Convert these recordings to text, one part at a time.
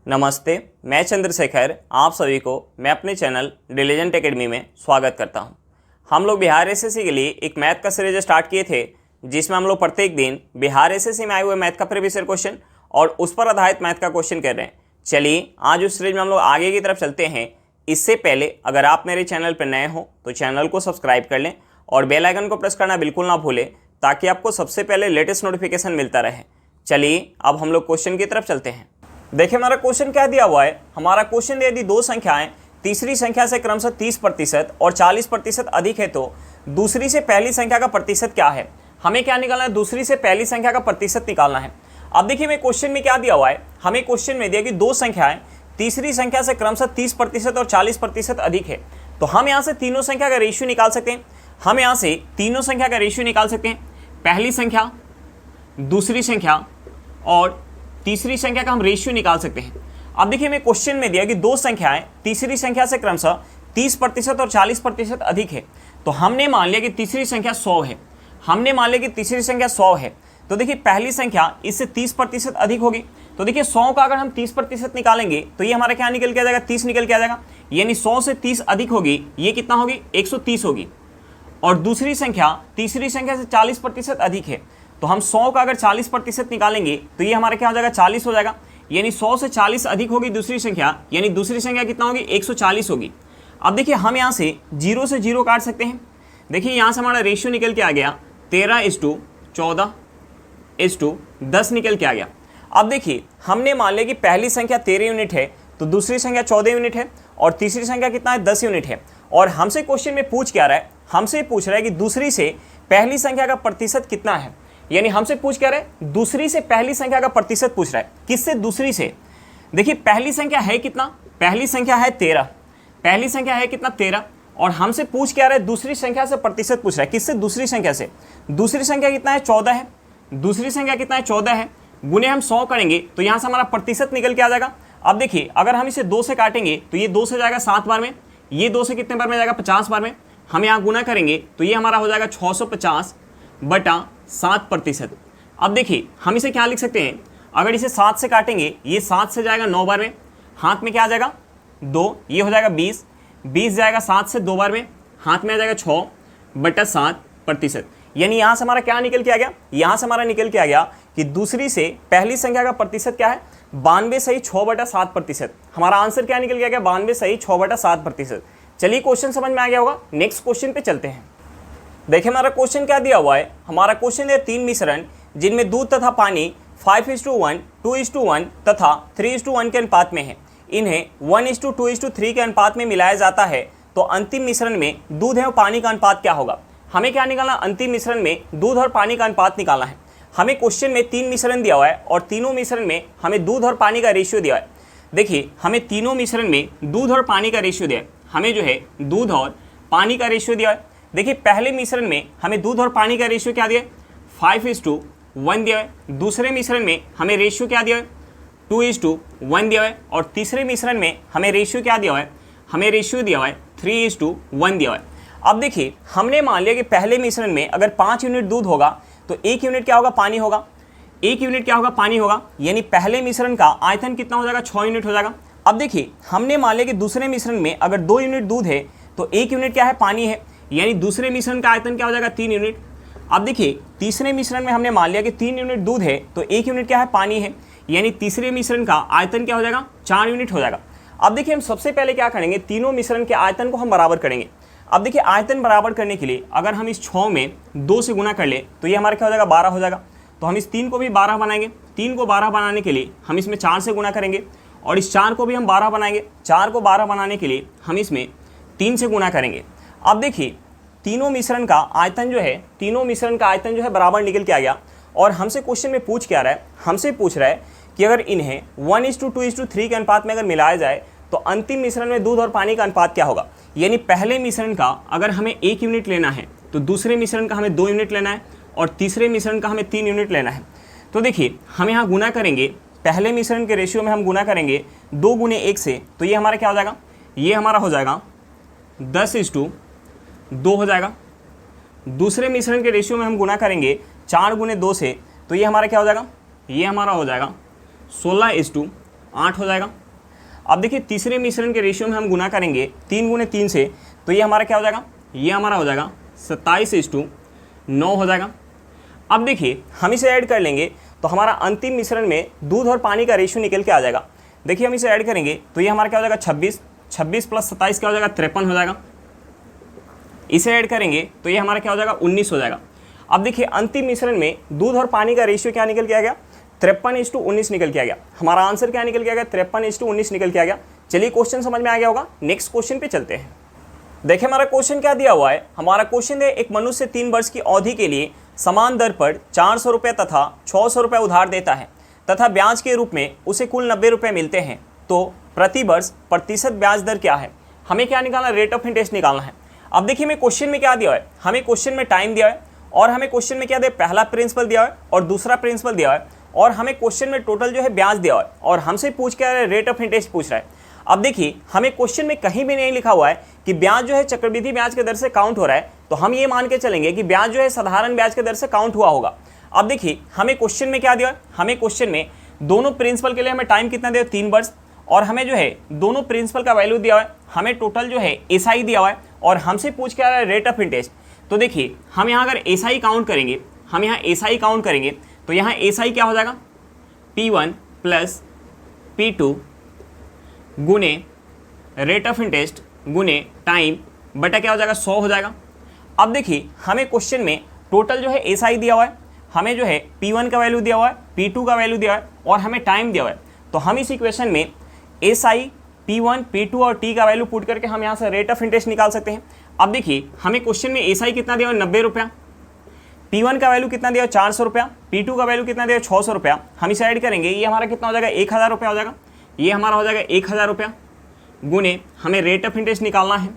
नमस्ते, मैं चंद्रशेखर आप सभी को मैं अपने चैनल डिलीजेंट एकेडमी में स्वागत करता हूं। हम लोग बिहार एसएससी के लिए एक मैथ का सीरीज स्टार्ट किए थे, जिसमें हम लोग प्रत्येक दिन बिहार एसएससी में आए हुए मैथ का प्रीवियस ईयर क्वेश्चन और उस पर आधारित मैथ का क्वेश्चन कर रहे हैं। चलिए आज उस सीरीज में हम लोग आगे की तरफ चलते हैं। इससे पहले अगर आप मेरे चैनल पर नए हो तो चैनल को सब्सक्राइब कर लें और बेल आइकन को प्रेस करना बिल्कुल ना भूलें, ताकि आपको सबसे पहले लेटेस्ट नोटिफिकेशन मिलता रहे। चलिए अब हम लोग क्वेश्चन की तरफ चलते हैं। देखिए हमारा क्वेश्चन क्या दिया हुआ है। हमारा क्वेश्चन यदि दो संख्याएं तीसरी संख्या से क्रमशः 30% और 40% अधिक है तो दूसरी से पहली संख्या का प्रतिशत क्या है। हमें क्या निकालना है, दूसरी से पहली संख्या का प्रतिशत निकालना है। अब देखिए मैं क्वेश्चन में क्या दिया हुआ है, हमें क्वेश्चन में दिया कि दो संख्याएं तीसरी संख्या से क्रमशः 30% और 40% अधिक है। तो हम यहाँ से तीनों संख्या का रेशियो निकाल सकते हैं। हम यहाँ से तीनों संख्या का रेशियो निकाल सकते हैं। पहली संख्या, दूसरी संख्या और तीसरी संख्या का हम रेशियो निकाल सकते हैं। अब देखिए मैं क्वेश्चन में दिया कि दो संख्याएं तीसरी संख्या से क्रमशः 30% और 40% अधिक है। तो हमने मान लिया कि तीसरी संख्या 100 है। हमने मान लिया कि तीसरी संख्या 100 है। तो देखिए पहली संख्या इससे 30% अधिक होगी। तो देखिए 100 का अगर हम 30% निकालेंगे तो ये हमारा क्या निकल के आ जाएगा, 30 निकल के आ जाएगा। यानी 100 से 30 अधिक होगी, ये कितना होगी, 130 होगी। और दूसरी संख्या तीसरी संख्या से 40% अधिक है। तो हम 100 का अगर 40% निकालेंगे तो ये हमारा क्या हो जाएगा, 40 हो जाएगा। यानी 100 से 40 अधिक होगी दूसरी संख्या, यानी दूसरी संख्या कितना होगी, 140 होगी। अब देखिए हम यहाँ से 0 से 0 काट सकते हैं। देखिए यहाँ से हमारा रेशियो निकल के आ गया 13:14:10 निकल के आ गया। अब देखिए हमने मान लिया कि पहली संख्या 13 यूनिट है तो दूसरी संख्या 14 यूनिट है और तीसरी संख्या कितना है, 10 यूनिट है। और हमसे क्वेश्चन में पूछ क्या रहा है, हमसे पूछ रहा है कि दूसरी से पहली संख्या का प्रतिशत कितना है। यानी हमसे पूछ क्या रहा है, दूसरी से पहली संख्या का प्रतिशत पूछ रहा है। किससे, दूसरी से। देखिए पहली संख्या है कितना, पहली संख्या है 13। पहली संख्या है कितना, 13। और हमसे पूछ क्या रहा है, दूसरी संख्या से प्रतिशत पूछ रहा है। किससे, दूसरी संख्या से। दूसरी संख्या कितना है, 14 है। दूसरी संख्या कितना है, 14 है। गुने हम 100 करेंगे तो यहाँ से हमारा प्रतिशत निकल के आ जाएगा। अब देखिए अगर हम इसे 2 से काटेंगे तो ये 2 से जाएगा 7 बार में, ये 2 से कितने बार में जाएगा, 50 बार में। हम यहाँ गुना करेंगे तो ये हमारा हो जाएगा 650/7%। अब देखिए हम इसे क्या लिख सकते हैं, अगर इसे 7 से काटेंगे ये 7 से जाएगा 9 बार में, हाथ में क्या आ जाएगा, 2, ये हो जाएगा 20। 20 जाएगा 7 से 2 बार में, हाथ में आ जाएगा 6/7%। यानी यहाँ से हमारा क्या निकल के आ गया, यहाँ से हमारा निकल के आ गया कि दूसरी से पहली संख्या का प्रतिशत क्या है, 92 सही 6/7%। हमारा आंसर क्या निकल के आ गया, 92 सही 6/7%। चलिए क्वेश्चन समझ में आ गया होगा। नेक्स्ट क्वेश्चन पे चलते हैं। देखिए हमारा क्वेश्चन क्या दिया हुआ है। हमारा क्वेश्चन है 3 मिश्रण जिनमें दूध तथा पानी 5:1, 2:1 तथा 3:1 के अनुपात में है। इन्हें 1:2:3 के अनुपात में मिलाया जाता है तो अंतिम मिश्रण में दूध एवं पानी का अनुपात क्या होगा। हमें क्या निकालना, अंतिम मिश्रण में दूध और पानी का अनुपात निकालना है। हमें क्वेश्चन में 3 मिश्रण दिया हुआ है और तीनों मिश्रण में हमें दूध और पानी का रेशियो दिया है। देखिए हमें तीनों मिश्रण में दूध और पानी का रेशियो दिया है। हमें जो है दूध और पानी का रेशियो दिया है। देखिए पहले मिश्रण में हमें दूध और पानी का रेशियो क्या दिया है, 5:1 दिया है। दूसरे मिश्रण में हमें रेशियो क्या दिया है, 2:1 दिया है। और तीसरे मिश्रण में हमें रेशियो क्या दिया हुआ है, हमें रेशियो दिया हुआ है 3:1 दिया हुआ है। अब देखिए हमने मान लिया कि पहले मिश्रण में अगर 5 यूनिट दूध होगा तो 1 यूनिट क्या होगा, पानी होगा। 1 यूनिट क्या होगा, पानी होगा। यानी पहले मिश्रण का आयतन कितना हो जाएगा, 6 यूनिट हो जाएगा। अब देखिए हमने मान लिया कि दूसरे मिश्रण में अगर 2 यूनिट दूध है तो 1 यूनिट क्या है, पानी है। यानी दूसरे मिश्रण का आयतन क्या हो जाएगा, 3 यूनिट। अब देखिए तीसरे मिश्रण में हमने मान लिया कि 3 यूनिट दूध है तो 1 यूनिट क्या है, पानी है। यानी तीसरे मिश्रण का आयतन क्या हो जाएगा, 4 यूनिट हो जाएगा। अब देखिए हम सबसे पहले क्या करेंगे, तीनों मिश्रण के आयतन को हम बराबर करेंगे। अब देखिए आयतन बराबर करने के लिए अगर हम इस 6 में 2 से गुना कर ले तो ये हमारा क्या हो जाएगा, 12 हो जाएगा। तो हम इस 3 को भी 12 बनाएंगे। 3 को 12 बनाने के लिए हम इसमें 4 से गुना करेंगे और इस 4 को भी हम 12 बनाएंगे। 4 को 12 बनाने के लिए हम इसमें 3 से गुना करेंगे। अब देखिए तीनों मिश्रण का आयतन जो है, तीनों मिश्रण का आयतन जो है बराबर निकल के आ गया। और हमसे क्वेश्चन में पूछ क्या रहा है, हमसे पूछ रहा है कि अगर इन्हें 1:2:3 के अनुपात में अगर मिलाया जाए तो अंतिम मिश्रण में दूध और पानी का अनुपात क्या होगा। यानी पहले मिश्रण का अगर हमें 1 यूनिट लेना है तो दूसरे मिश्रण का हमें 2 यूनिट लेना है और तीसरे मिश्रण का हमें 3 यूनिट लेना है। तो देखिए हम यहाँ गुना करेंगे, पहले मिश्रण के रेशियो में हम गुना करेंगे 2 गुने 1 से, तो ये हमारा क्या हो जाएगा, ये हमारा हो जाएगा 10:2 हो जाएगा। दूसरे मिश्रण के रेशियो में हम गुना करेंगे 4 गुने 2 से, तो ये हमारा क्या हो जाएगा, ये हमारा हो जाएगा 16:2 8 हो जाएगा। अब देखिए तीसरे मिश्रण के रेशियो में हम गुना करेंगे 3 गुने 3 से, तो ये हमारा क्या हो जाएगा, ये हमारा हो जाएगा 27:9 हो जाएगा। अब देखिए हम इसे ऐड कर लेंगे तो हमारा अंतिम मिश्रण में दूध और पानी का रेशियो निकल के आ जाएगा। देखिए हम इसे ऐड करेंगे तो ये हमारा क्या हो जाएगा 26 प्लस 27 क्या हो जाएगा 53 हो जाएगा। इसे ऐड करेंगे तो ये हमारा क्या हो जाएगा 19 हो जाएगा। अब देखिए अंतिम मिश्रण में दूध और पानी का रेशियो क्या निकल के आ गया, 53:19 निकल के आ गया। हमारा आंसर क्या निकल के आ गया, 53:19 निकल के आ गया। चलिए क्वेश्चन समझ में आ गया होगा, नेक्स्ट क्वेश्चन पे चलते हैं। देखिए हमारा क्वेश्चन क्या दिया हुआ है। हमारा क्वेश्चन है एक मनुष्य 3 वर्ष की अवधि के लिए समान दर पर 400 रुपये तथा 600 रुपये उधार देता है तथा ब्याज के रूप में उसे कुल 90 रुपये मिलते हैं, तो प्रति वर्ष प्रतिशत ब्याज दर क्या है। हमें क्या निकालना, रेट ऑफ इंटरेस्ट निकालना है। अब देखिए हमें क्वेश्चन में क्या दिया है, हमें क्वेश्चन में टाइम दिया है और हमें क्वेश्चन में क्या दिया, पहला प्रिंसिपल दिया है और दूसरा प्रिंसिपल दिया है और हमें क्वेश्चन में टोटल जो है ब्याज दिया है और हमसे पूछ के रेट ऑफ इंटरेस्ट पूछ रहा है। अब देखिए हमें क्वेश्चन में कहीं भी नहीं लिखा हुआ है कि ब्याज जो है चक्रवृद्धि ब्याज के दर से काउंट हो रहा है, तो हम ये मान के चलेंगे कि ब्याज जो है साधारण ब्याज के दर से काउंट हुआ होगा। अब देखिए हमें क्वेश्चन में क्या दिया है, हमें क्वेश्चन में दोनों प्रिंसिपल के लिए हमें टाइम कितना दिया, 3 वर्ष, और हमें जो है दोनों प्रिंसिपल का वैल्यू दिया हुआ है, हमें टोटल जो है एसआई दिया हुआ है और हमसे पूछ के आ रहा है रेट ऑफ इंटरेस्ट। तो देखिए हम यहाँ अगर एसआई काउंट करेंगे, हम यहाँ एसआई काउंट करेंगे तो यहाँ एसआई क्या हो जाएगा, P1 प्लस P2 गुने रेट ऑफ इंटरेस्ट गुने टाइम बटा क्या हो जाएगा 100 हो जाएगा। अब देखिए हमें क्वेश्चन में टोटल जो है एसआई दिया हुआ है, हमें जो है P1 का वैल्यू दिया हुआ है, P2 का वैल्यू दिया हुआ है और हमें टाइम दिया हुआ है। तो हम इस इक्वेशन में एसआई, P1, P2 और T का वैल्यू पुट करके हम यहाँ से रेट ऑफ इंटरेस्ट निकाल सकते हैं। अब देखिए हमें क्वेश्चन में एसआई कितना दिया हुआ है, 90 रुपया, P1 का वैल्यू कितना दिया 400 रुपया, P2 का वैल्यू कितना दिया 600 रुपया। हम इसे ऐड करेंगे, ये हमारा कितना हो जाएगा 1000 रुपया हो जाएगा, ये हमारा हो जाएगा 1000 रुपया गुने हमें रेट ऑफ इंटरेस्ट निकालना है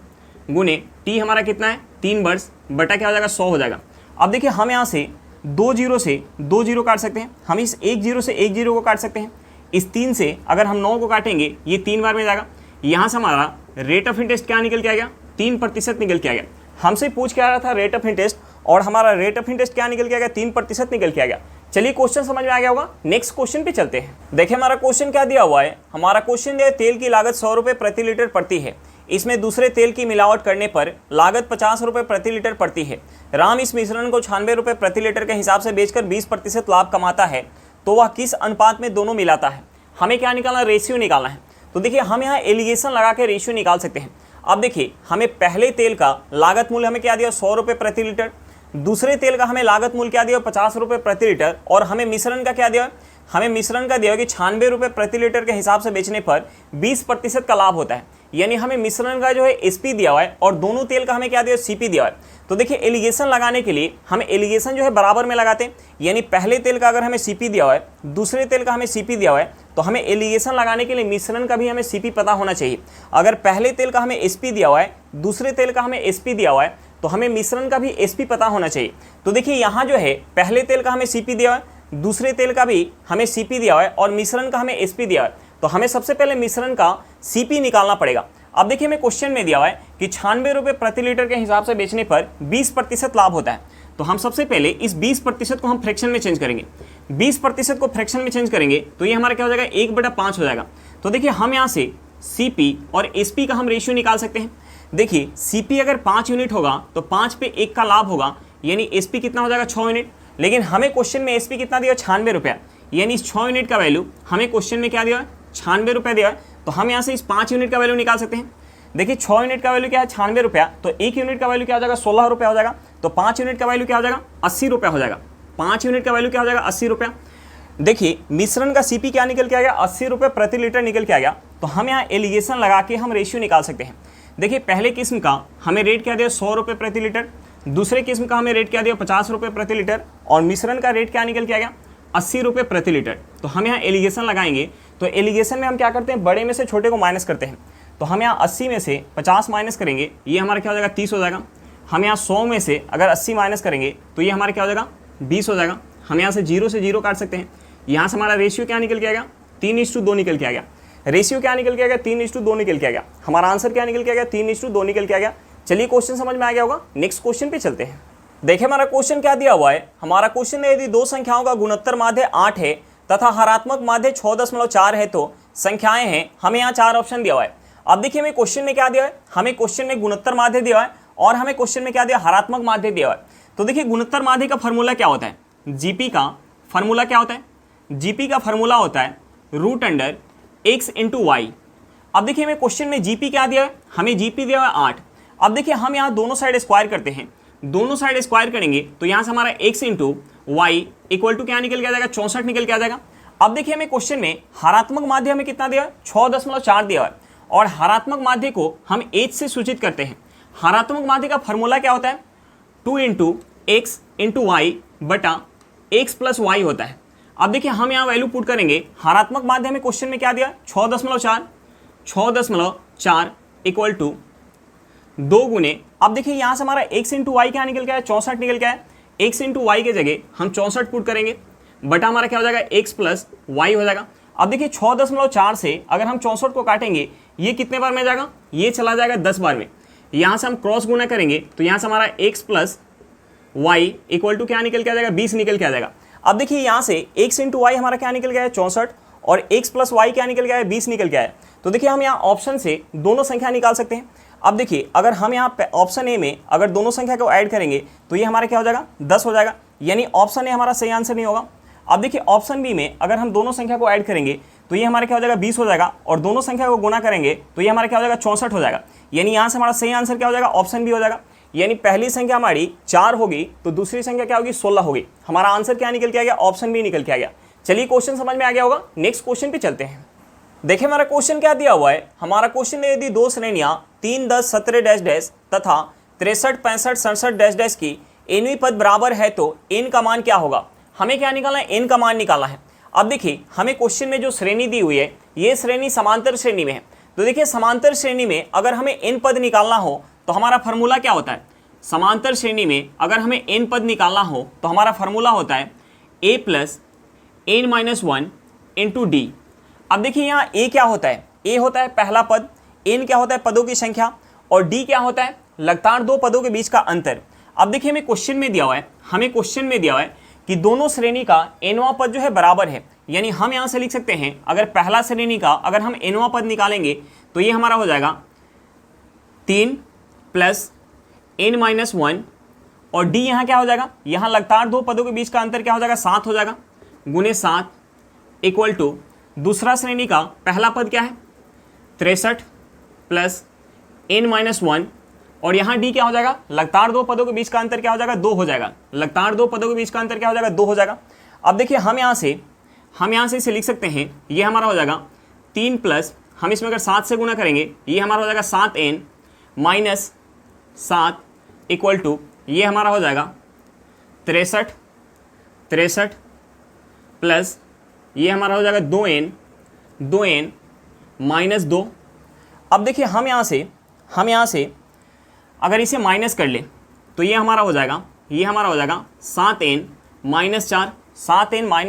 गुने टी हमारा कितना है 3 वर्ष बटा क्या हो जाएगा 100 हो जाएगा। अब देखिए हम यहाँ से 2 जीरो से 2 जीरो काट सकते हैं, हम इस 1 जीरो से 1 जीरो को काट सकते हैं, इस 3 से अगर हम 9 को काटेंगे ये 3 बार में जाएगा। यहाँ से हमारा रेट ऑफ इंटरेस्ट क्या निकल के आ गया, 3% निकल के आ गया। हमसे पूछ के आ रहा था रेट ऑफ इंटरेस्ट और हमारा रेट ऑफ इंटरेस्ट क्या निकल के आ गया, 3% निकल के आ गया। चलिए क्वेश्चन समझ में आ गया होगा, नेक्स्ट क्वेश्चन पे चलते हैं। देखिए हमारा क्वेश्चन क्या दिया हुआ है, हमारा क्वेश्चन है तेल की लागत 100 रुपये प्रति लीटर पड़ती है, इसमें दूसरे तेल की मिलावट करने पर लागत 50 रुपये प्रति लीटर पड़ती है। राम इस मिश्रण को 96 रुपये प्रति लीटर के हिसाब से बेचकर 20% लाभ कमाता है, तो वह किस अनुपात में दोनों मिलाता है। हमें क्या निकालना, रेशियो निकालना है। तो देखिए हम यहाँ एलिगेशन लगा के रेशियो निकाल सकते हैं। अब देखिए हमें पहले तेल का लागत मूल्य हमें क्या दिया 100 रुपये प्रति लीटर, दूसरे तेल का हमें लागत मूल्य क्या दिया 50 रुपये प्रति लीटर और हमें मिश्रण का क्या दिया, हमें मिश्रण का दिया कि 96 रुपये प्रति लीटर के हिसाब से बेचने पर 20% का लाभ होता है। यानी हमें मिश्रण का जो है एसपी दिया हुआ है और दोनों तेल का हमें क्या दिया सीपी दिया हुआ है। तो देखिए एलिगेशन लगाने के लिए हम एलिगेशन जो है बराबर में लगाते हैं, यानी पहले तेल का अगर हमें सीपी दिया हुआ है, दूसरे तेल का हमें सीपी दिया हुआ है, तो हमें एलिगेशन लगाने के लिए मिश्रण का भी हमें सीपी पता होना चाहिए। अगर पहले तेल का हमें एसपी दिया हुआ है, दूसरे तेल का हमें एसपी दिया हुआ है, तो हमें मिश्रण का भी एसपी पता होना चाहिए। तो देखिए यहाँ जो है पहले तेल का हमें सीपी दिया हुआ है, दूसरे तेल का भी हमें सीपी दिया हुआ है और मिश्रण का हमें एसपी दिया हुआ है, तो हमें सबसे पहले मिश्रण का सीपी निकालना पड़ेगा। अब देखिए हमें क्वेश्चन में दिया हुआ है कि 96 रुपये प्रति लीटर के हिसाब से बेचने पर 20% लाभ होता है। तो हम सबसे पहले इस 20% को हम फ्रैक्शन में चेंज करेंगे, 20% को फ्रैक्शन में चेंज करेंगे तो ये हमारा क्या हो जाएगा 1/5 हो जाएगा। तो देखिए हम यहाँ से सीपी और एसपी का हम रेशियो निकाल सकते हैं। देखिए सीपी अगर 5 यूनिट होगा तो 5 पे 1 का लाभ होगा, यानी एसपी कितना हो जाएगा 6 यूनिट। लेकिन हमें क्वेश्चन में एसपी कितना दिया 96 रुपया, यानी इस 6 यूनिट का वैल्यू हमें क्वेश्चन में क्या दिया है 96 रुपया दिया है। तो हम यहाँ से इस 5 यूनिट का वैल्यू निकाल सकते हैं। देखिए 6 यूनिट का वैल्यू क्या है 96 रुपया, तो 1 यूनिट का वैल्यू क्या हो जाएगा 16 रुपया हो जाएगा। तो 5 यूनिट का वैल्यू क्या हो जाएगा 80 रुपया हो जाएगा। 5 यूनिट का वैल्यू क्या हो जाएगा 80 रुपया। देखिए मिश्रण का सीपी क्या निकल के आ गया 80 रुपये प्रति लीटर निकल के आ गया। तो हम यहाँ एलिगेशन लगा के हम रेशियो निकाल सकते हैं। देखिए पहले किस्म का हमें रेट क्या दिया 100 रुपये प्रति लीटर, दूसरे किस्म का हमें रेट क्या दिया 50 रुपये प्रति लीटर और मिश्रण का रेट क्या निकल के आ गया 80 रुपये प्रति लीटर। तो हम यहाँ एलिगेशन लगाएंगे, तो एलिगेशन में हम क्या करते हैं बड़े में से छोटे को माइनस करते हैं। तो हम यहाँ 80 में से 50 माइनस करेंगे, ये हमारा क्या हो जाएगा 30 हो जाएगा। हम यहाँ 100 में से अगर 80 माइनस करेंगे तो ये हमारा क्या हो जाएगा 20 हो जाएगा। हम यहाँ से 0 से 0 काट सकते हैं। यहाँ से हमारा रेशियो क्या निकल के आ गया 3:2 निकल के आ गया। रेशियो क्या निकल के आ गया 3:2 निकल के आ गया। हमारा आंसर क्या निकल के आ गया 3:2 निकल के आ गया। चलिए क्वेश्चन समझ में आ गया होगा, नेक्स्ट क्वेश्चन पे चलते हैं। देखिए हमारा क्वेश्चन क्या दिया हुआ है, हमारा क्वेश्चन है यदि दो संख्याओं का गुणोत्तर माध्य 8 है तथा हरात्मक माध्य 6.4 है तो संख्याएं हैं, हमें यहाँ 4 ऑप्शन दिया हुआ है। अब देखिए हमें क्वेश्चन में क्या दिया है, हमें क्वेश्चन में गुणोत्तर माध्य दिया है और हमें क्वेश्चन में क्या दिया, हरात्मक माध्य दिया है। तो देखिए गुणोत्तर माध्य का फॉर्मूला क्या होता है, जीपी का फॉर्मूला क्या होता है, जीपी का फॉर्मूला होता है √x × y। अब देखिए हमें क्वेश्चन में जीपी क्या दिया है, हमें जीपी दिया है 8। अब देखिए हम यहाँ दोनों साइड स्क्वायर करते हैं, दोनों साइड स्क्वायर करेंगे तो यहाँ से हमारा x × y इक्वल टू क्या निकल के आ जाएगा, 64 निकल के आ जाएगा। अब देखिए हमें क्वेश्चन में हरात्मक माध्य हमें कितना दिया है, 6.4 दिया है और हरात्मक माध्य को हम h से सूचित करते हैं। हरात्मक माध्य का फॉर्मूला क्या होता है, 2 × x × y बटा x + y होता है। अब देखिए हम यहाँ वैल्यू पुट करेंगे, हरात्मक माध्य हमें क्वेश्चन में क्या दिया, 6.4 इक्वल टू 2 गुने, अब देखिए यहाँ से हमारा x × y क्या निकल के आया, 64 निकल के आया। x × y के जगह हम 64 पुट करेंगे बटा हमारा क्या हो जाएगा, x + y हो जाएगा। अब देखिए 6.4 से अगर हम 64 को काटेंगे ये कितने बार में जाएगा, ये चला जाएगा 10 बार में। यहाँ से हम क्रॉस गुना करेंगे तो यहाँ से हमारा x + y इक्वल टू क्या निकल के आ जाएगा, 20 निकल के आ जाएगा। अब देखिए यहाँ से x × y हमारा क्या निकल गया है, 64 और x + y क्या निकल गया है, 20 निकल गया है। तो देखिए हम यहाँ ऑप्शन से दोनों संख्या निकाल सकते हैं। अब देखिए अगर हम यहाँ ऑप्शन ए में अगर दोनों संख्या को ऐड करेंगे तो ये हमारा क्या हो जाएगा, 10 हो जाएगा, यानी ऑप्शन ए हमारा सही आंसर नहीं होगा। अब देखिए ऑप्शन बी में अगर हम दोनों संख्या को ऐड करेंगे तो ये हमारा क्या हो जाएगा, 20 हो जाएगा और दोनों संख्या को गुना करेंगे तो ये हमारा क्या हो जाएगा, 64 हो जाएगा, यानी यहाँ से हमारा सही आंसर क्या हो जाएगा, ऑप्शन बी हो जाएगा। यानी पहली संख्या हमारी 4 होगी तो दूसरी संख्या क्या होगी, 16 होगी। हमारा आंसर क्या निकल के आ गया, ऑप्शन बी निकल के आ गया। चलिए क्वेश्चन समझ में आ गया होगा, नेक्स्ट क्वेश्चन पे चलते हैं। देखिए हमारा क्वेश्चन क्या दिया हुआ है, हमारा क्वेश्चन में यदि 2 श्रेणियां 3, 10, 17 डैश डैश तथा 63, 65, 67 डैश डैश की nवीं पद बराबर है तो n का मान क्या होगा। हमें क्या निकालना है, n का मान निकालना है। अब देखिए हमें क्वेश्चन में जो श्रेणी दी हुई है ये श्रेणी समांतर श्रेणी में है। तो देखिए समांतर श्रेणी में अगर हमें n पद निकालना हो तो हमारा फॉर्मूला क्या होता है, समांतर श्रेणी में अगर हमें n पद निकालना हो तो हमारा फॉर्मूला होता है a + n - 1 × d। अब देखिए यहाँ a क्या होता है, a होता है पहला पद, n क्या होता है पदों की संख्या और d क्या होता है लगातार 2 पदों के बीच का अंतर। अब देखिए हमें क्वेश्चन में दिया हुआ है, हमें क्वेश्चन में दिया हुआ है कि दोनों श्रेणी का nवां पद जो है बराबर है, यानी हम यहाँ से लिख सकते हैं अगर पहला श्रेणी का अगर हम nवां पद निकालेंगे तो ये हमारा हो जाएगा 3 + n - 1 और d यहाँ क्या हो जाएगा, यहाँ लगातार 2 पदों के बीच का अंतर क्या हो जाएगा, 7 हो जाएगा, गुने 7 इक्वल टू दूसरा श्रेणी का पहला पद क्या है 63 + n - 1 और यहाँ d क्या हो जाएगा, लगातार 2 पदों के बीच का अंतर क्या हो जाएगा, 2 हो जाएगा, लगातार 2 पदों के बीच का अंतर क्या हो जाएगा, 2 हो जाएगा। अब देखिए हम यहाँ से इसे लिख सकते हैं, ये हमारा हो जाएगा 3 प्लस हम इसमें अगर 7 से गुना करेंगे ये हमारा हो जाएगा 7n - 7 इक्वल टू ये हमारा हो जाएगा 63 प्लस ये हमारा हो जाएगा 2n - 2। अब देखिए हम यहाँ से अगर इसे माइनस कर ले तो ये हमारा हो जाएगा 7n -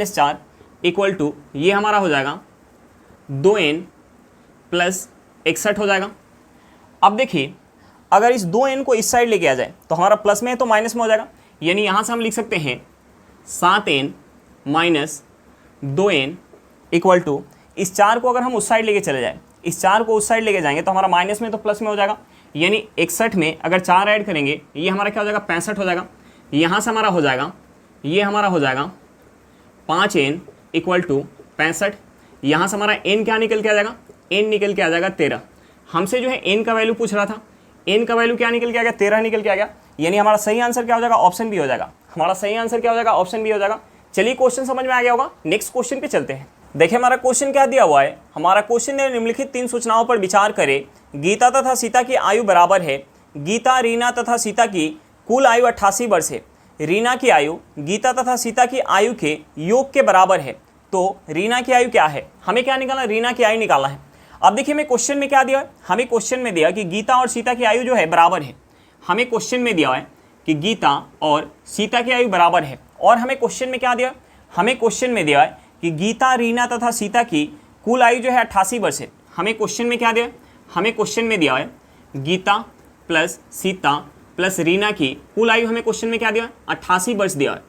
4 इक्वल टू ये हमारा हो जाएगा 2n + 61 हो जाएगा। अब देखिए अगर इस 2n को इस साइड लेके आ जाए तो हमारा प्लस में है तो माइनस में हो जाएगा, यानी यहाँ से हम लिख सकते हैं 7n - 2n इक्वल टू इस 4 को अगर हम उस साइड लेके चले जाए, इस 4 को उस साइड लेके जाएंगे तो हमारा माइनस में तो प्लस में हो जाएगा, यानी 61 में अगर 4 ऐड करेंगे ये हमारा क्या हो जाएगा, 65 हो जाएगा। यहाँ से हमारा हो जाएगा 5n इक्वल टू 65। यहाँ से हमारा n क्या निकल के आ जाएगा, n निकल के आ जाएगा 13। हमसे जो है n का वैल्यू पूछ रहा था, n का वैल्यू क्या निकल के आ गया, 13 निकल के आ गया, यानी हमारा सही आंसर क्या हो जाएगा, ऑप्शन बी हो जाएगा। हमारा सही आंसर क्या हो जाएगा, ऑप्शन बी हो जाएगा। चलिए क्वेश्चन समझ में आ गया होगा, नेक्स्ट क्वेश्चन पे चलते हैं। देखिए हमारा क्वेश्चन क्या दिया हुआ है, हमारा क्वेश्चन ने निम्नलिखित 3 सूचनाओं पर विचार करें। गीता तथा सीता की आयु बराबर है। गीता, रीना तथा सीता की कुल आयु 88 वर्ष है। रीना की आयु गीता तथा सीता की आयु के योग के बराबर है, तो रीना की आयु क्या है। हमें क्या निकालना, रीना की आयु निकालना है। अब देखिए हमें क्वेश्चन में क्या दिया है, हमें क्वेश्चन में दिया कि गीता और सीता की आयु जो है बराबर है। हमें क्वेश्चन में दिया है कि गीता और सीता की आयु बराबर है, और हमें क्वेश्चन में क्या दिया, हमें क्वेश्चन में दिया है कि गीता, रीना तथा सीता की कुल आयु जो है 88 वर्ष है। हमें क्वेश्चन में क्या दिया, हमें क्वेश्चन में दिया है गीता प्लस सीता प्लस रीना की कुल आयु, हमें क्वेश्चन में क्या दिया है 88 वर्ष दिया है।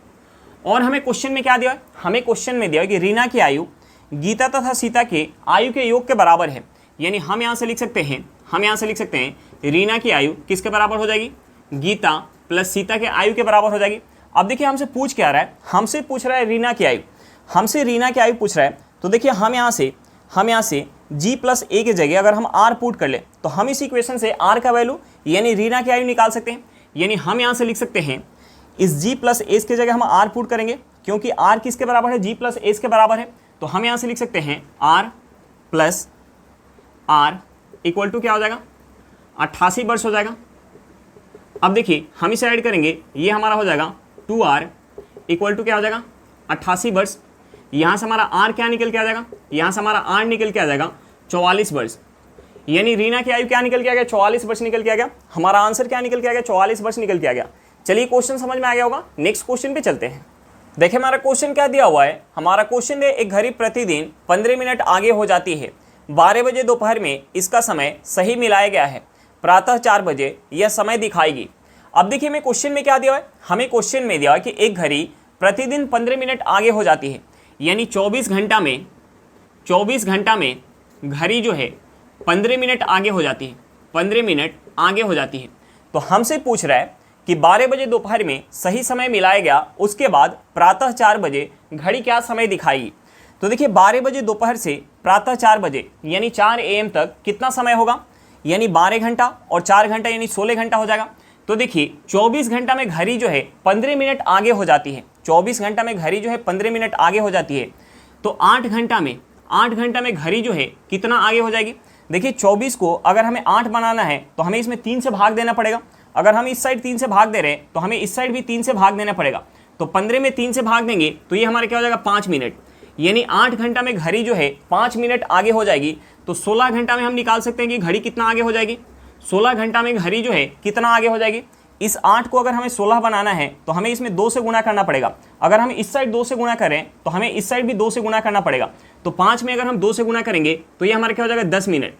और हमें क्वेश्चन में क्या दिया है, हमें क्वेश्चन में दिया है कि रीना की आयु गीता तथा सीता के आयु के योग के बराबर है, यानी हम यहाँ से लिख सकते हैं रीना की आयु किसके बराबर हो जाएगी, गीता प्लस सीता के आयु के बराबर हो जाएगी। अब देखिए हमसे पूछ क्या रहा है, हमसे पूछ रहा है रीना की आयु, हमसे रीना की आयु पूछ रहा है। तो देखिए हम यहाँ से g प्लस a की जगह अगर हम r पुट कर ले तो हम इस इक्वेशन से r का वैल्यू यानी रीना की आयु निकाल सकते हैं। यानी हम यहाँ से लिख सकते हैं इस g प्लस a की जगह हम r पुट करेंगे, क्योंकि r किसके बराबर है, g प्लस a के बराबर है। तो हम यहाँ से लिख सकते हैं r plus r equal to क्या हो जाएगा, 88 वर्ष हो जाएगा। अब देखिए हम इसे ऐड करेंगे, ये हमारा हो जाएगा 2r इक्वल टू क्या हो जाएगा, 88 वर्ष। यहाँ से हमारा r क्या निकल के आ जाएगा, यहाँ से हमारा r निकल के आ जाएगा 44 वर्ष। यानी रीना की आयु क्या निकल के आ गया, 44 वर्ष निकल के आ गया। हमारा आंसर क्या निकल के आ गया, 44 वर्ष निकल के आ गया। चलिए क्वेश्चन समझ में आ गया होगा, नेक्स्ट क्वेश्चन पे चलते हैं। देखिए हमारा क्वेश्चन क्या दिया हुआ है, हमारा क्वेश्चन है एक घड़ी प्रतिदिन 15 मिनट आगे हो जाती है, 12 बजे दोपहर में इसका समय सही मिलाया गया है, प्रातः 4 बजे यह समय दिखाएगी। अब देखिए हमें क्वेश्चन में क्या दिया है, हमें क्वेश्चन में दिया है कि एक घड़ी प्रतिदिन 15 मिनट आगे हो जाती है, यानी 24 घंटा में घड़ी जो है 15 मिनट आगे हो जाती है, 15 मिनट आगे हो जाती है। तो हमसे पूछ रहा है कि 12 बजे दोपहर में सही समय मिलाया गया, उसके बाद प्रातः 4 बजे घड़ी क्या समय दिखाएगी। तो देखिए 12 बजे दोपहर से प्रातः 4 बजे यानी 4 AM तक कितना समय होगा, यानी 12 घंटा और 4 घंटा यानी 16 घंटा हो जाएगा। तो देखिए 24 घंटा में घड़ी जो है 15 मिनट आगे हो जाती है, 24 घंटा में घड़ी जो है 15 मिनट आगे हो जाती है। तो 8 घंटा में घड़ी जो है कितना आगे हो जाएगी। देखिए 24 को अगर हमें 8 बनाना है तो हमें इसमें 3 से भाग देना पड़ेगा। अगर हम इस साइड 3 से भाग दे रहे हैं तो हमें इस साइड भी 3 से भाग देना पड़ेगा। तो 15 में 3 से भाग देंगे तो ये हमारा क्या हो जाएगा, 5 मिनट। यानी 8 घंटा में घड़ी जो है 5 मिनट आगे हो जाएगी। तो 16 घंटा में हम निकाल सकते हैं कि घड़ी कितना आगे हो जाएगी। 16 घंटा में घड़ी जो है कितना आगे हो जाएगी। इस 8 को अगर हमें 16 बनाना है तो हमें इसमें 2 से गुणा करना पड़ेगा। अगर हम इस साइड 2 से गुणा करें तो हमें इस साइड भी 2 से गुणा करना पड़ेगा। तो 5 में अगर हम 2 से गुणा करेंगे तो ये हमारा क्या हो जाएगा, 10 मिनट।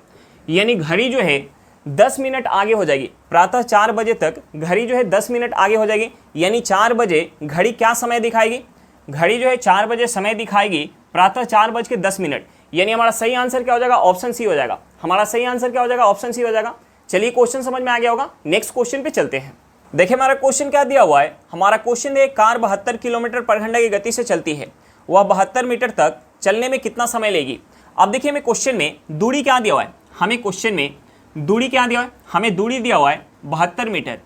यानी घड़ी जो है 10 मिनट आगे हो जाएगी। प्रातः 4 बजे तक घड़ी जो है 10 मिनट आगे हो जाएगी। यानी 4 बजे घड़ी क्या समय दिखाएगी, घड़ी जो है 4 बजे समय दिखाएगी, प्रातः 4:10। यानी हमारा सही आंसर क्या हो जाएगा, ऑप्शन सी हो जाएगा। हमारा सही आंसर क्या हो जाएगा, ऑप्शन सी हो जाएगा। चलिए क्वेश्चन समझ में आ गया होगा, नेक्स्ट क्वेश्चन पे चलते हैं। देखिए हमारा क्वेश्चन क्या दिया हुआ है, हमारा क्वेश्चन है एक कार 72 किलोमीटर पर घंटा की गति से चलती है, वह 72 मीटर तक चलने में कितना समय लेगी। अब देखिए हमें क्वेश्चन में दूरी क्या दिया हुआ है, हमें क्वेश्चन में दूरी क्या दिया हुआ है, हमें दूरी दिया हुआ है 72 मीटर।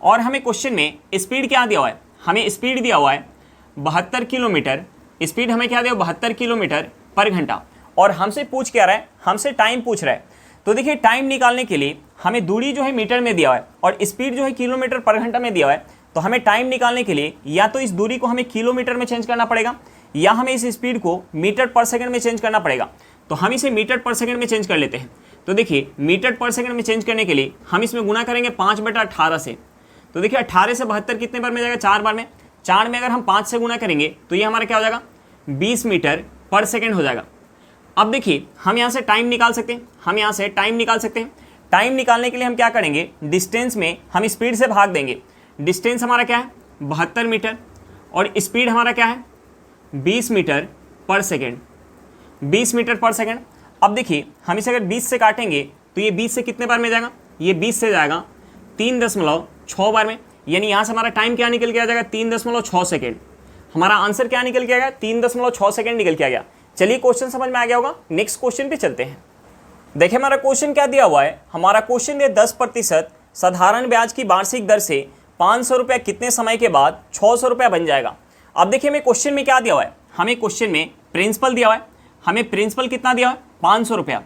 और हमें क्वेश्चन में स्पीड क्या दिया हुआ है, हमें स्पीड दिया हुआ है 72 किलोमीटर। स्पीड हमें क्या दिया, 72 किलोमीटर पर घंटा। और हमसे पूछ क्या रहा है, हमसे टाइम पूछ रहा है। तो देखिए टाइम निकालने के लिए हमें दूरी जो है मीटर में दिया हुआ है और स्पीड जो है किलोमीटर पर घंटा में दिया हुआ है। तो हमें टाइम निकालने के लिए या तो इस दूरी को हमें किलोमीटर में चेंज करना पड़ेगा या हमें इस स्पीड को मीटर पर सेकंड में चेंज करना पड़ेगा। तो हम इसे मीटर पर सेकंड में चेंज कर लेते हैं। तो देखिए मीटर पर सेकंड में चेंज करने के लिए हम इसमें गुना करेंगे 5/18 से। तो देखिए 18 से 72 कितने बार में जाएगा, 4 बार में। 4 में अगर हम 5 से गुना करेंगे तो ये हमारा क्या हो जाएगा, 20 मीटर पर सेकंड हो जाएगा। अब देखिए हम यहाँ से टाइम निकाल सकते हैं, हम यहाँ से टाइम निकाल सकते हैं। टाइम निकालने के लिए हम क्या करेंगे, डिस्टेंस में हम स्पीड से भाग देंगे। डिस्टेंस हमारा क्या है, 72 मीटर और स्पीड हमारा क्या है, 20 मीटर पर सेकेंड, 20 मीटर पर सेकेंड। अब देखिए हम इसे अगर 20 से काटेंगे तो ये 20 से कितने बार में जाएगा, ये 20 से जाएगा 3.6 बार में। यानी यहाँ से हमारा टाइम क्या निकल के आ जाएगा, 3.6 सेकेंड। हमारा आंसर क्या निकल के आ गया, 3.6 सेकेंड निकल के आ गया। चलिए क्वेश्चन समझ में आ गया होगा, नेक्स्ट क्वेश्चन पे चलते हैं। देखिए हमारा क्वेश्चन क्या दिया हुआ है, हमारा क्वेश्चन है 10% साधारण ब्याज की वार्षिक दर से 500 रुपये कितने समय के बाद 600 रुपये बन जाएगा। अब देखिए हमें क्वेश्चन में क्या दिया हुआ है, हमें क्वेश्चन में प्रिंसिपल दिया हुआ है। हमें प्रिंसिपल कितना दिया हुआ है, 500 रुपया।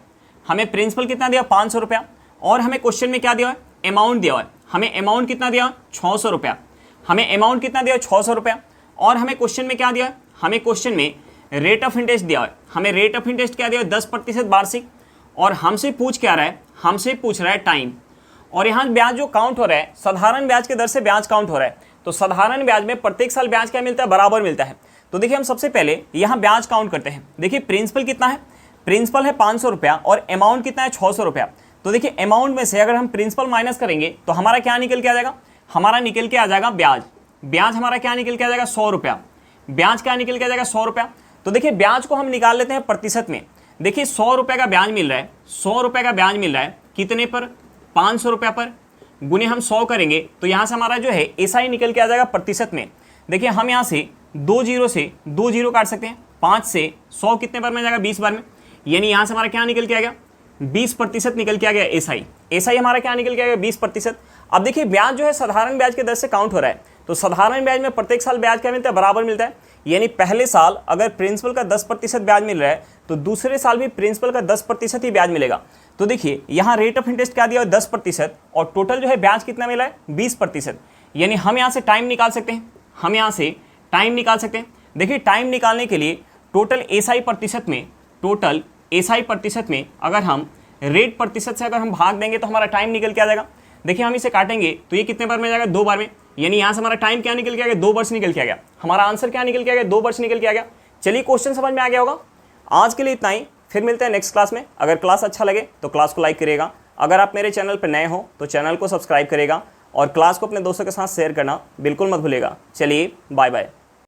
हमें प्रिंसिपल कितना दिया, 500 रुपया। और हमें क्वेश्चन में क्या दिया हुआ है, अमाउंट दिया हुआ है। हमें अमाउंट कितना दिया, 600 रुपया। हमें अमाउंट कितना दिया, 600 रुपया। और हमें क्वेश्चन में क्या दिया है, हमें क्वेश्चन में रेट ऑफ इंटरेस्ट दिया है। हमें रेट ऑफ इंटरेस्ट क्या दिया है, 10% वार्षिक। और हमसे पूछ क्या रहा है, हमसे पूछ रहा है टाइम। और यहाँ ब्याज जो काउंट हो रहा है, साधारण ब्याज के दर से ब्याज काउंट हो रहा है। तो साधारण ब्याज में प्रत्येक साल ब्याज क्या मिलता है, बराबर मिलता है। तो देखिए हम सबसे पहले यहाँ ब्याज काउंट करते हैं। देखिए प्रिंसिपल कितना है, प्रिंसिपल है 500 रुपया और अमाउंट कितना है, 600 रुपया। तो देखिए अमाउंट में से अगर हम प्रिंसिपल माइनस करेंगे तो हमारा क्या निकल के आ जाएगा, हमारा निकल के आ जाएगा ब्याज। ब्याज हमारा क्या निकल के आ जाएगा, 100 रुपया। ब्याज क्या निकल के आ जाएगा, 100 रुपया। तो देखिए ब्याज को हम निकाल लेते हैं प्रतिशत में। देखिए 100 रुपये का ब्याज मिल रहा है, 100 रुपये का ब्याज मिल रहा है कितने पर, 500 रुपये पर, गुने हम 100 करेंगे तो यहाँ से हमारा जो है एसआई निकल के आ जाएगा प्रतिशत में। देखिए हम यहाँ से 2 जीरो से 2 जीरो काट सकते हैं, 5 से 100 कितने बार में जाएगा, 20 बार में, यानी यहाँ से हमारा क्या निकल के आ गया, 20% निकल के आ गया एसआई। एसआई हमारा क्या निकल के आ गया, 20%। अब देखिए ब्याज जो है साधारण ब्याज के दर से काउंट हो रहा है, तो साधारण ब्याज में प्रत्येक साल ब्याज क्या मिलता है, बराबर मिलता है। यानी पहले साल अगर प्रिंसिपल का 10% ब्याज मिल रहा है तो दूसरे साल भी प्रिंसिपल का 10% ही ब्याज मिलेगा। तो देखिए यहाँ रेट ऑफ इंटरेस्ट क्या दिया है, 10%, और टोटल जो है ब्याज कितना मिला है, 20%। यानी हम यहाँ से टाइम निकाल सकते हैं, हम यहाँ से टाइम निकाल सकते हैं। देखिए टाइम निकालने के लिए टोटल एसआई प्रतिशत में, टोटल एसआई प्रतिशत में अगर हम रेट प्रतिशत से अगर हम भाग देंगे तो हमारा टाइम निकल के आ जाएगा। देखिए हम इसे काटेंगे तो ये कितने बार में जाएगा, 2 बार में, यानी यहाँ से हमारा टाइम क्या निकल के आ गया, 2 वर्ष निकल के आ गया। हमारा आंसर क्या निकल के आ गया, 2 वर्ष निकल के आ गया। चलिए क्वेश्चन समझ में आ गया होगा। आज के लिए इतना ही, फिर मिलते हैं नेक्स्ट क्लास में। अगर क्लास अच्छा लगे तो क्लास को लाइक करिएगा, अगर आप मेरे चैनल पर नए हो तो चैनल को सब्सक्राइब करिएगा, और क्लास को अपने दोस्तों के साथ शेयर करना बिल्कुल मत भूलिएगा। चलिए बाय बाय।